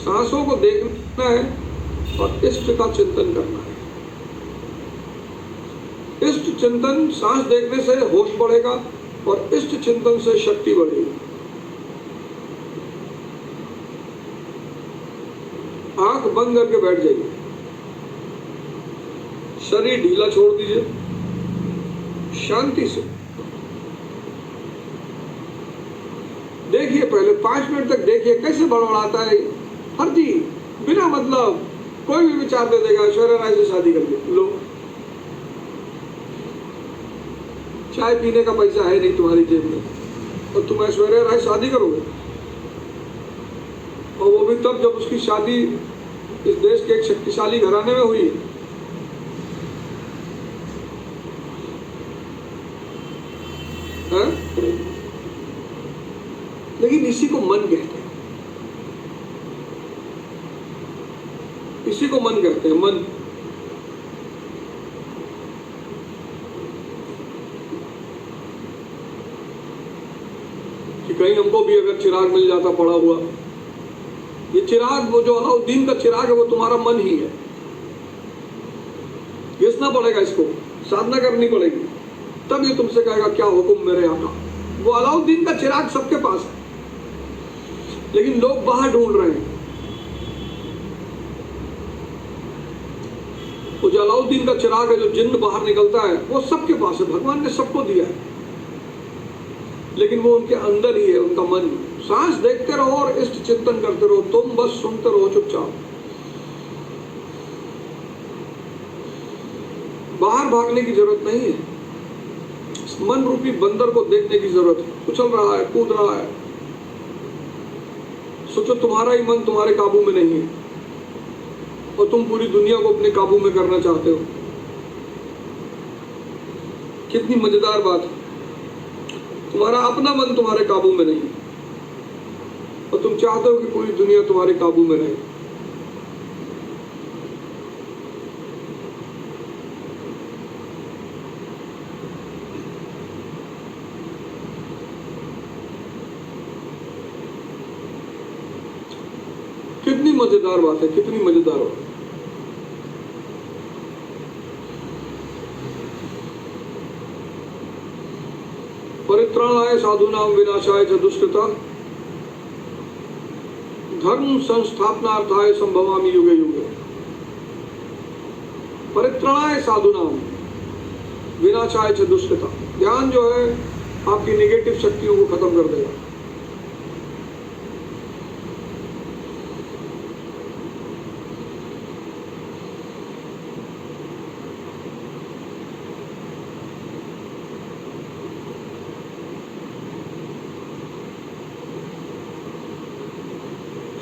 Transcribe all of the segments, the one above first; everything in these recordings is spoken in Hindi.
सांसों को देखना है और इष्ट का चिंतन करना है। इष्ट चिंतन, सांस देखने से होश बढ़ेगा और इष्ट चिंतन से शक्ति बढ़ेगी। आंख बंद करके बैठ जाइए, शरीर ढीला छोड़ दीजिए, शांति से देखिए। पहले 5 मिनट तक देखिए कैसे बड़बड़ाता है हर जी, बिना मतलब कोई भी विचार दे देगा, ऐश्वर्या राय से शादी कर लो, चाय पीने का पैसा है नहीं तुम्हारी जेब में और तुम ऐश्वर्या राय शादी करोगे, और वो भी तब जब उसकी शादी इस देश के एक शक्तिशाली घराने में हुई। लेकिन इसी को मन कहते हैं, इसी को मन कहते हैं। मन कि कहीं हमको भी अगर चिराग मिल जाता पड़ा हुआ, ये चिराग, वो जो अलाउद्दीन का चिराग है, वो तुम्हारा मन ही है। घिसना पड़ेगा, इसको साधना करनी पड़ेगी, तब ये तुमसे कहेगा क्या हुक्म मेरे आका। वो अलाउद्दीन का चिराग सबके पास है, लेकिन लोग बाहर ढूंढ रहे हैं। वो जो अलाउद्दीन का चिराग है, जो जिन्न बाहर निकलता है, वो सबके पास है, भगवान ने सबको दिया है, लेकिन वो उनके अंदर ही है, उनका मन। सांस देखते रहो और इष्ट चिंतन करते रहो, तुम बस सुनते रहो चुपचाप। बाहर भागने की जरूरत नहीं है, मन रूपी बंदर को देखने की जरूरत है। उछल रहा है, कूद रहा है, सोचो तुम्हारा ही मन तुम्हारे काबू में नहीं है और तुम पूरी दुनिया को अपने काबू में करना चाहते हो। कितनी मजेदार बात है, तुम्हारा अपना मन तुम्हारे काबू में नहीं और तुम चाहते हो कि पूरी दुनिया तुम्हारे काबू में रहे। कितनी मजेदार बात है, कितनी मजेदार बात। परित्राणाय साधूनां विनाशाय च दुष्कृता धर्म संस्थापनार्थाय संभवामि युगे युगे। परित्राणाय साधूनां विनाशाय च दुष्कृता। ध्यान जो है आपकी नेगेटिव शक्तियों को खत्म कर देगा।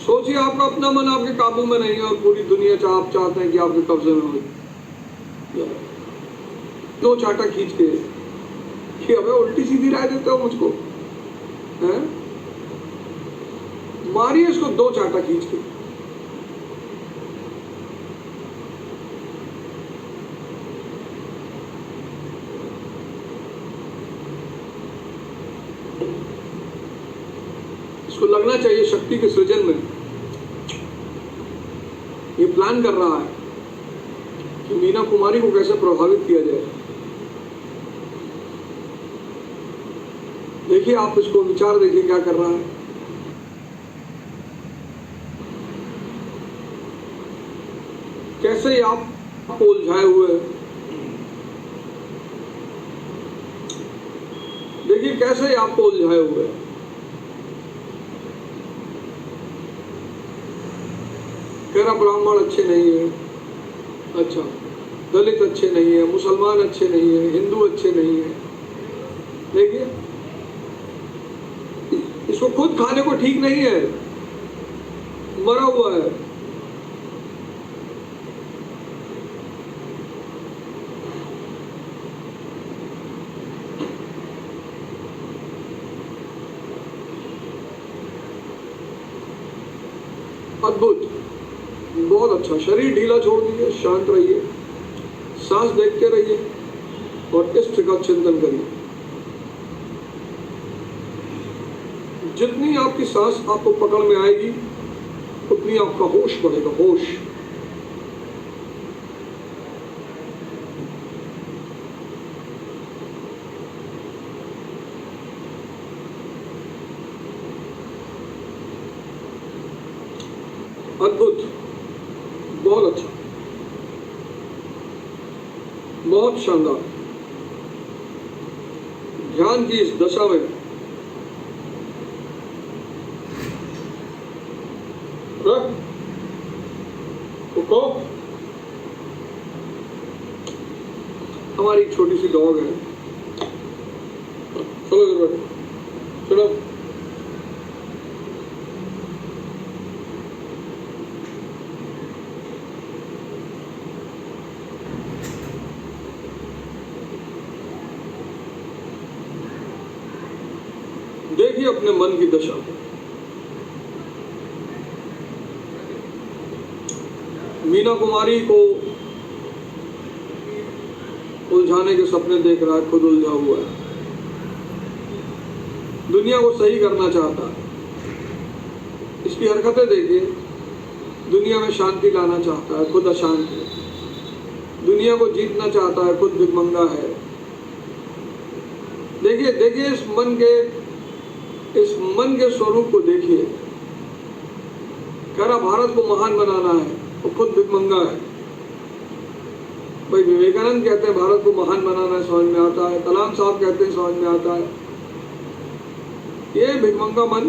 सोचिए आपका अपना मन आपके काबू में नहीं है और पूरी दुनिया आप चाहते हैं कि आपके कब्जे में हो। दो चाटा खींच के कि अबे उल्टी सीधी राय देते हो मुझको, हैं? मारिए इसको दो चाटा खींच के। इसको लगना चाहिए शक्ति के सृजन में। ये प्लान कर रहा है कि मीना कुमारी को कैसे प्रभावित किया जाए। देखिए आप इसको विचार देखिए क्या कर रहा है। कैसे आप उलझाए हुए हैं, देखिए कैसे आपको उलझाए हुए हैं। कह रहा ब्राह्मण अच्छे नहीं है, अच्छा दलित अच्छे नहीं है, मुसलमान अच्छे नहीं है, हिंदू अच्छे नहीं है। देखिए इसको खुद खाने को ठीक नहीं है, मरा हुआ है। अद्भुत, बहुत अच्छा। शरीर ढीला छोड़ दीजिए, शांत रहिए, सांस देखते रहिए और इष्ट का चिंतन करिए। जितनी आपकी सांस आपको पकड़ में आएगी, उतनी आपका होश बढ़ेगा, होश। अद्भुत, बहुत अच्छा, बहुत शानदार। ध्यान की इस दशा में रुको, हमारी छोटी सी डॉग है, चलो इधर बैठो, चलो। देखिए अपने मन की दशा। मीना कुमारी को उलझाने के सपने देख रहा है, खुद उलझा हुआ है। दुनिया को सही करना चाहता है, इसकी हरकतें देखिए। दुनिया में शांति लाना चाहता है, खुद अशांत है। दुनिया को जीतना चाहता है, खुद भिखमंगा है। देखिए देखिए इस मन के स्वरूप को देखिए। कह रहा भारत को महान बनाना है, वो खुद भिखमंगा है। भाई विवेकानंद कहते हैं भारत को महान बनाना है, समझ में आता है। कलाम साहब कहते हैं, समझ में आता है। ये भिखमंगा मन,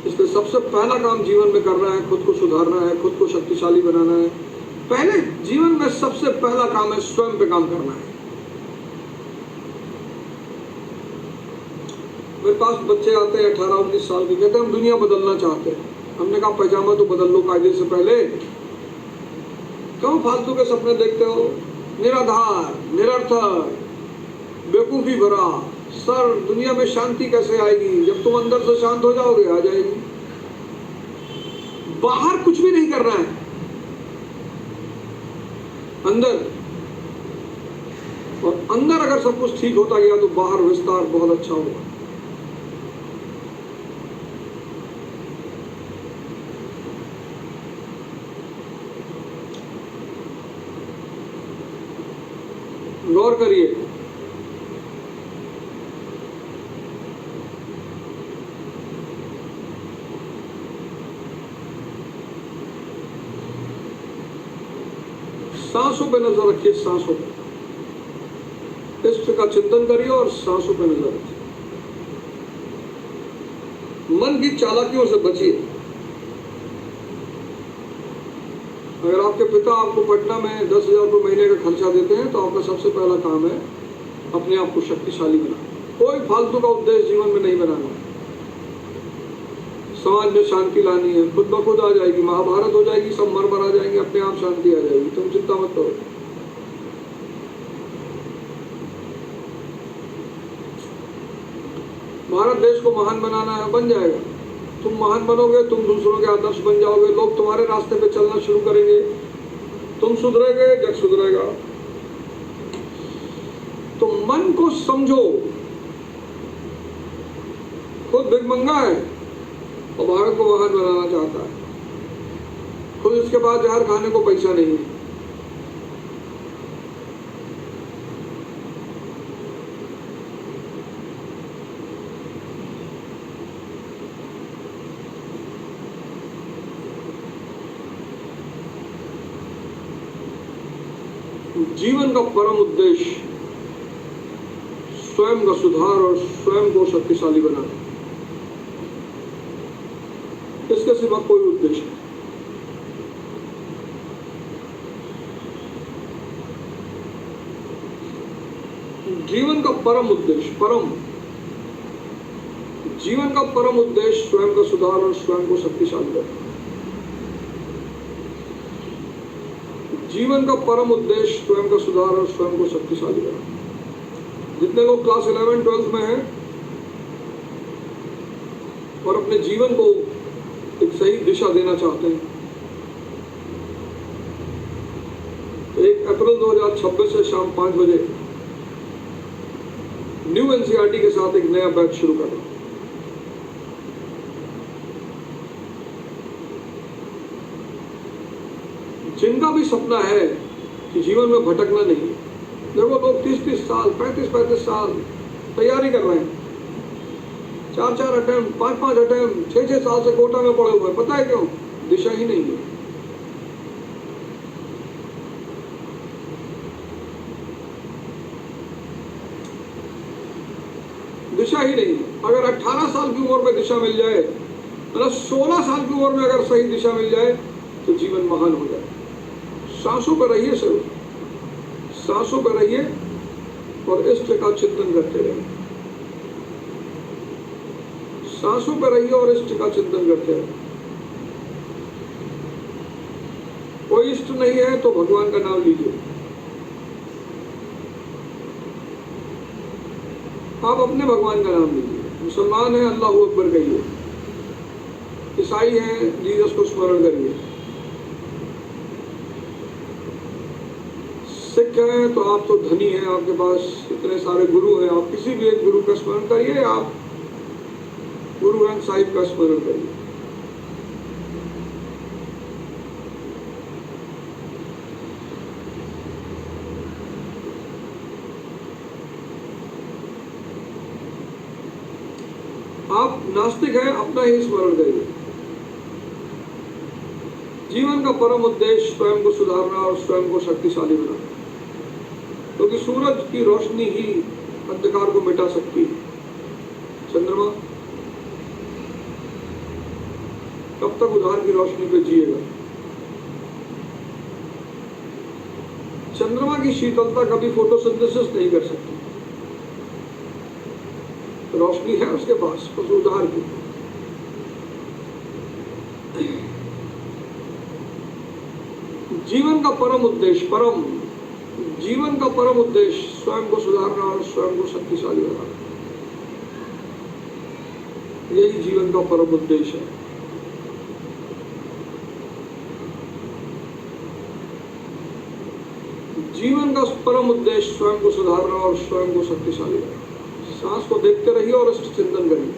इसका सबसे पहला काम जीवन में करना है, खुद को सुधारना है, खुद को शक्तिशाली बनाना है। पहले जीवन में सबसे पहला काम है स्वयं पे काम करना है। मेरे पास बच्चे आते हैं 18-19 साल के, कहते हैं हम दुनिया बदलना चाहते हैं। हमने कहा पैजामा तो बदल लो कायदे से पहले, क्यों फालतू के सपने देखते हो? निराधार, निरर्थक, बेवकूफी भरा। सर दुनिया में शांति कैसे आएगी? जब तुम अंदर से शांत हो जाओगे, आ जाएगी। बाहर कुछ भी नहीं करना है, अंदर। और अंदर अगर सब कुछ ठीक होता गया तो बाहर विस्तार बहुत अच्छा होगा। गौर करिए, सांसों पे नजर रखिए, सांसों पे। इष्ट का चिंतन करिए और सांसों पे नजर रखिए। मन की चालाकियों से बचिए। अगर आपके पिता आपको पटना में 10,000 रुपये महीने का खर्चा देते हैं तो आपका सबसे पहला काम है अपने आप को शक्तिशाली बनाना। कोई फालतू का उद्देश्य जीवन में नहीं बनाना है। समाज में शांति लानी है, खुद ब खुद आ जाएगी। महाभारत हो जाएगी, सब मर मरा जाएंगे, अपने आप शांति आ जाएगी। तुम चिंता मत करो। भारत देश को महान बनाना है, बन जाएगा। तुम महान बनोगे, तुम दूसरों के आदर्श बन जाओगे, लोग तुम्हारे रास्ते पे चलना शुरू करेंगे, तुम सुधरेगे, जग सुधरेगा। तो मन को समझो, खुद भिखमंगा है और भारत को महान बनाना चाहता है। खुद इसके पास जहर खाने को पैसा नहीं है। जीवन का परम उद्देश्य स्वयं का सुधार और स्वयं को शक्तिशाली बनाना, इसके सिवा कोई उद्देश्य नहीं। जीवन का परम उद्देश्य, जीवन का परम उद्देश्य स्वयं का सुधार और स्वयं को शक्तिशाली बनाना। जीवन का परम उद्देश्य स्वयं का सुधार और स्वयं को शक्तिशाली बनाना। जितने लोग क्लास 11-12 में हैं और अपने जीवन को एक सही दिशा देना चाहते हैं, 1 अप्रैल 2026 से शाम 5 बजे न्यू एनसीईआरटी के साथ एक नया बैच शुरू करना। जिनका भी सपना है कि जीवन में भटकना नहीं, देखो लोग 30-30 साल 35-35 साल तैयारी कर रहे हैं, 4-4 अटेम्प्ट 5-5 अटेम्प्ट 6-6 साल से कोटा में पड़े हुए हैं। पता है क्यों? दिशा ही नहीं है। दिशा ही नहीं। अगर 18 साल की उम्र में दिशा मिल जाए, मतलब 16 साल की उम्र में अगर सही दिशा मिल जाए तो जीवन महान हो जाए। सांसों पर रहिए सर, सांसों पर रहिए और इष्ट का चिंतन करते रहिए। सांसों पर रहिए और इष्ट का चिंतन करते रहिए। कोई इष्ट नहीं है तो भगवान का नाम लीजिए। आप अपने भगवान का नाम लीजिए। मुसलमान है अल्लाह अकबर कहिए, ईसाई हैं जीसस को स्मरण करिए, सिख हैं तो आप तो धनी हैं, आपके पास इतने सारे गुरु हैं, आप किसी भी एक गुरु का स्मरण करिए, आप गुरु ग्रंथ साहिब का स्मरण करिए। आप नास्तिक हैं, अपना ही स्मरण करिए। जीवन का परम उद्देश्य स्वयं को सुधारना और स्वयं को शक्तिशाली बनाना, क्योंकि सूरज की रोशनी ही अंधकार को मिटा सकती है। चंद्रमा कब तक उधार की रोशनी पे जिएगा? चंद्रमा की शीतलता कभी फोटोसिंथेसिस नहीं कर सकती। रोशनी है उसके पास, उस उधार की। जीवन का परम उद्देश्य, जीवन का परम उद्देश्य स्वयं को सुधारना और स्वयं को शक्तिशाली बनाना, यही जीवन का परम उद्देश्य है। जीवन का परम उद्देश्य स्वयं को सुधारना और स्वयं को शक्तिशाली बनाना। सांस को देखते रहिए और इष्ट चिंतन करिए।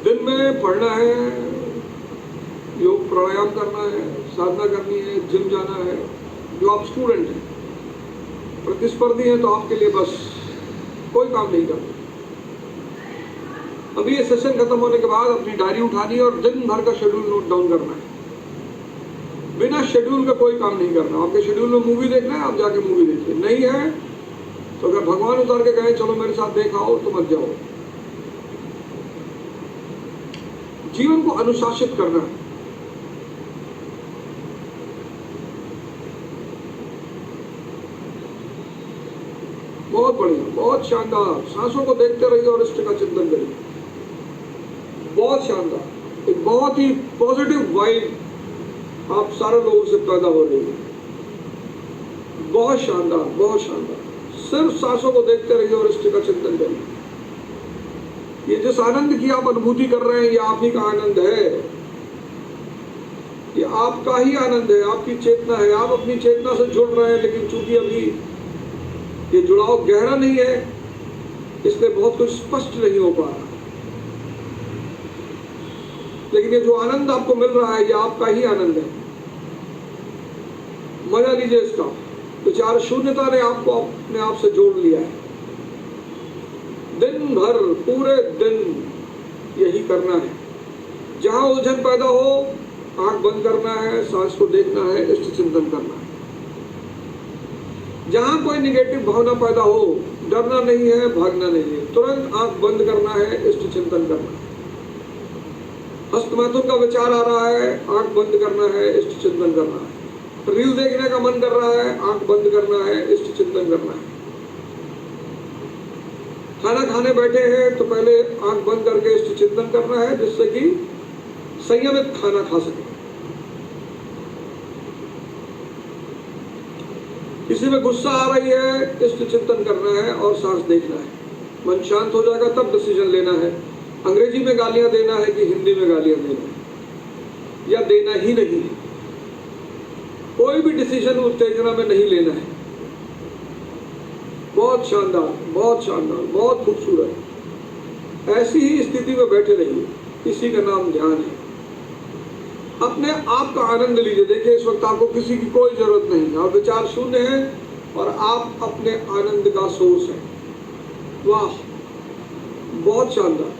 दिन में पढ़ना है, योग प्राणायाम करना है, साधना करनी है, जिम जाना है। जो आप स्टूडेंट हैं, प्रतिस्पर्धी हैं, तो आपके लिए बस कोई काम नहीं करना। अभी ये सेशन खत्म होने के बाद अपनी डायरी उठानी है और दिन भर का शेड्यूल नोट डाउन करना है। बिना शेड्यूल का कोई काम नहीं करना। आपके शेड्यूल में मूवी देखना है, आप जाके मूवी देखिए। नहीं है तो अगर भगवान उतार के कहें चलो मेरे साथ देख आओ, तो मत जाओ। जीवन को अनुशासित करना है। बहुत बढ़िया, बहुत शानदार। सांसों को देखते रहिए और इष्ट का चिंतन करिए। बहुत शानदार, एक बहुत ही पॉजिटिव वाइब आप सारे लोगों से पैदा हो रही है। बहुत शानदार, बहुत शानदार। सिर्फ सांसों को देखते रहिए और इष्ट का चिंतन करिए। ये जिस आनंद की आप अनुभूति कर रहे हैं, ये आप ही का आनंद है, ये आपका ही आनंद है, आपकी चेतना है। आप अपनी चेतना से जुड़ रहे हैं, लेकिन चूंकि अभी ये जुड़ाव गहरा नहीं है, इसलिए बहुत कुछ स्पष्ट नहीं हो पा रहा। लेकिन ये जो आनंद आपको मिल रहा है, ये आपका ही आनंद है। मजा लीजिए इसका। विचार शून्यता ने आपको अपने आप से जोड़ लिया है। दिन भर, पूरे दिन यही करना है। जहां उलझन पैदा हो, आंख बंद करना है, सांस को देखना है, इष्ट चिंतन करना है। जहां कोई निगेटिव भावना पैदा हो, डरना नहीं है, भागना नहीं है, तुरंत आंख बंद करना है, इष्ट चिंतन करना है। हस्तमैथुन का विचार आ रहा है, आंख बंद करना है, इष्ट चिंतन करना है। रील देखने का मन कर रहा है, आंख बंद करना है, इष्ट चिंतन करना है। खाना खाने बैठे हैं तो पहले आंख बंद करके इष्ट चिंतन करना है, जिससे कि संयमित खाना खा सके। किसी में गुस्सा आ रही है, इष्ट चिंतन करना है और सांस देखना है। मन शांत हो जाएगा तब डिसीजन लेना है। अंग्रेजी में गालियां देना है कि हिंदी में गालियां देना है, या देना ही नहीं है। कोई भी डिसीजन उत्तेजना में नहीं लेना है। बहुत शानदार, बहुत शानदार, बहुत खूबसूरत। ऐसी ही स्थिति में बैठे रहिए। इसी का नाम ध्यान है। अपने आप का आनंद लीजिए। देखिए इस वक्त आपको किसी की कोई जरूरत नहीं है, आप विचार शून्य हैं और आप अपने आनंद का सोर्स हैं। वाह, बहुत शानदार,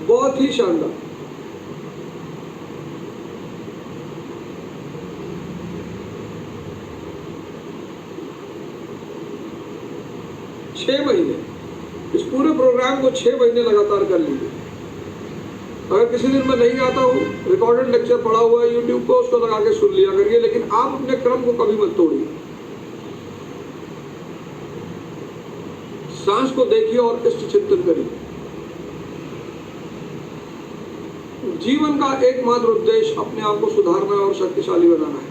बहुत ही शानदार। छह महीने, इस पूरे प्रोग्राम को 6 महीने लगातार कर लीजिए। अगर किसी दिन मैं नहीं आता हूँ, रिकॉर्डेड लेक्चर पड़ा हुआ है यूट्यूब को, उसको लगा के सुन लिया करिए, लेकिन आप अपने क्रम को कभी मत तोड़िए। सांस को देखिए और इष्ट चिंतन करिए। जीवन का एकमात्र उद्देश्य अपने आप को सुधारना और शक्तिशाली बनाना है।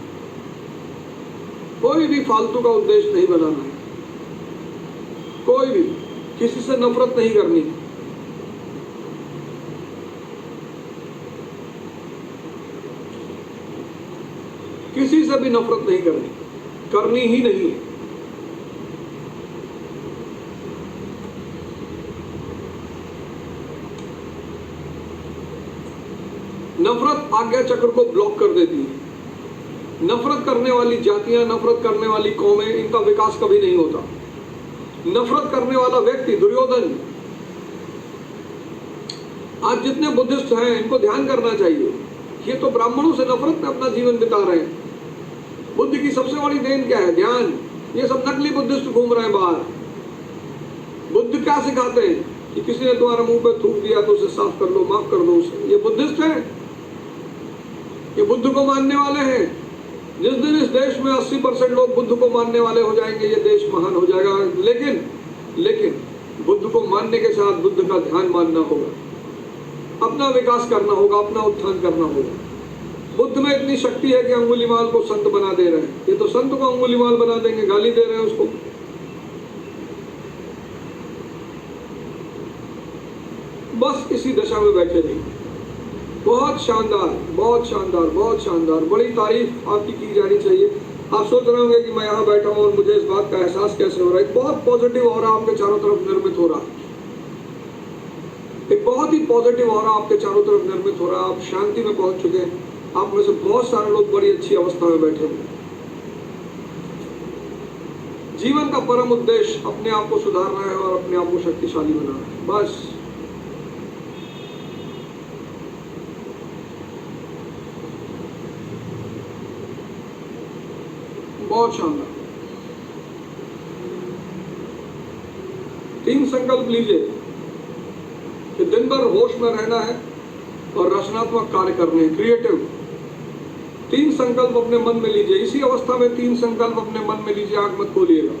कोई भी फालतू का उद्देश्य नहीं बनाना है। कोई भी किसी से नफरत नहीं करनी। किसी से भी नफरत नहीं करनी, करनी ही नहीं है। नफरत आज्ञा चक्र को ब्लॉक कर देती है। नफरत करने वाली जातियां, नफरत करने वाली कौमें, इनका विकास कभी नहीं होता। नफरत करने वाला व्यक्ति दुर्योधन, आज जितने बुद्धिस्ट हैं इनको ध्यान करना चाहिए, ये तो ब्राह्मणों से नफरत में अपना जीवन बिता रहे हैं। बुद्ध की सबसे बड़ी देन क्या है? ध्यान। ये सब नकली बुद्धिस्ट घूम रहे हैं बाहर। बुद्ध क्या सिखाते हैं कि किसी ने तुम्हारे मुंह पे थूक दिया तो उसे साफ कर लो, माफ कर दो उसे। ये बुद्धिस्ट है? ये बुद्ध को मानने वाले हैं? जिस दिन इस देश में 80% लोग बुद्ध को मानने वाले हो जाएंगे, ये देश महान हो जाएगा। लेकिन बुद्ध को मानने के साथ बुद्ध का ध्यान मानना होगा, अपना विकास करना होगा, अपना उत्थान करना होगा। बुद्ध में इतनी शक्ति है कि अंगुलीमाल को संत बना दे रहे हैं। ये तो संत को अंगुलीमाल बना देंगे, गाली दे रहे हैं उसको। बस इसी दशा में बैठे रहिए। बहुत शानदार, बहुत शानदार, बहुत शानदार। बड़ी तारीफ आपकी की जानी चाहिए। आप सोच रहे होंगे कि मैं यहाँ बैठा हूँ और मुझे इस बात का एहसास कैसे हो रहा है। एक बहुत पॉजिटिव ऑरा आपके चारों तरफ निर्मित हो रहा है। एक बहुत ही पॉजिटिव ऑरा आपके चारों तरफ निर्मित हो रहा है। आप शांति में पहुंच चुके हैं। आप में से बहुत सारे लोग बड़ी अच्छी अवस्था में बैठे हुए। जीवन का परम उद्देश्य अपने आप को सुधारना है और अपने आप को शक्तिशाली बनाना है। बस बहुत शानदार। 3 संकल्प लीजिए कि दिन भर होश में रहना है और रचनात्मक कार्य करने हैं, क्रिएटिव। 3 संकल्प अपने मन में लीजिए। इसी अवस्था में 3 संकल्प अपने मन में लीजिए, आंख मत खोलिएगा।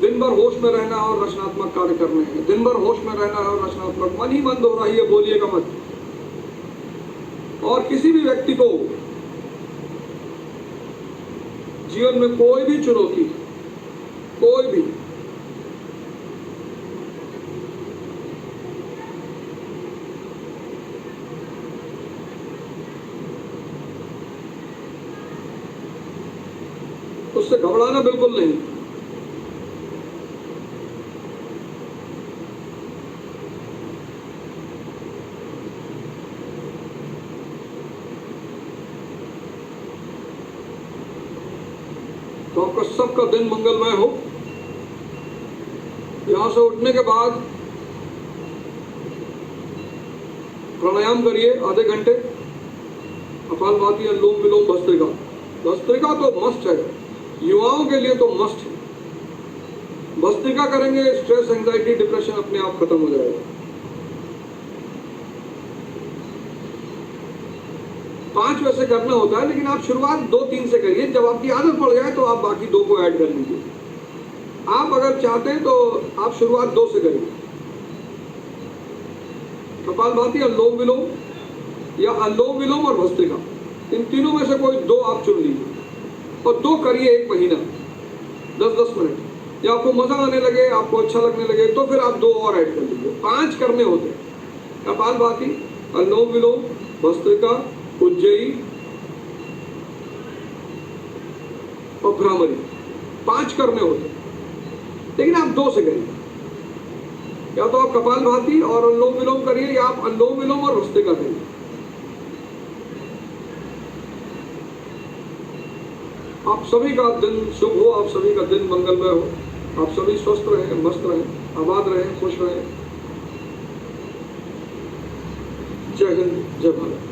दिन भर होश में रहना है और रचनात्मक कार्य करने हैं। दिन भर होश में रहना है और रचनात्मक। मन ही मन दोहराइए, बोलिएगा मत। और किसी भी व्यक्ति को जीवन में कोई भी चुनौती, कोई भी, उससे घबराना बिल्कुल नहीं। तो आपका सबका दिन मंगलमय हो। यहां से उठने के बाद प्राणायाम करिए आधे घंटे। कपालभाति, अनुलोम विलोम, भस्त्रिका। भस्त्रिका तो मस्त है, युवाओं के लिए तो मस्त है। भस्त्रिका करेंगे, स्ट्रेस, एंजाइटी, डिप्रेशन अपने आप खत्म हो जाएगा। 5 वैसे करना होता है, लेकिन आप शुरुआत 2-3 से करिए। जब आपकी आदत पड़ जाए तो आप बाकी 2 को ऐड कर लीजिए। आप अगर चाहते हैं तो आप शुरुआत 2 से करिए। कपालभाति, अनुलोम विलोम, या अनुलोम विलोम और भस्त्रिका, इन तीनों में से कोई 2 आप चुन लीजिए और 2 करिए 1 महीना, 10-10 मिनट। या आपको मजा आने लगे, आपको अच्छा लगने लगे, तो फिर आप 2 और ऐड कर लीजिए। 5 करने होते हैं। कपालभाति, अनुलोम विलोम, भस्त्रिका, उज्जयी और भ्रामरी, 5 करने होते हैं, लेकिन आप 2 से करिए। या तो आप कपालभाति और अनुलोम विलोम करिए, या आप अनुलोम विलोम और भस्त्रिका करिए। आप सभी का दिन शुभ हो, आप सभी का दिन मंगलमय हो, आप सभी स्वस्थ रहें, मस्त रहें, आबाद रहें, खुश रहें। जय हिंद, जय भारत।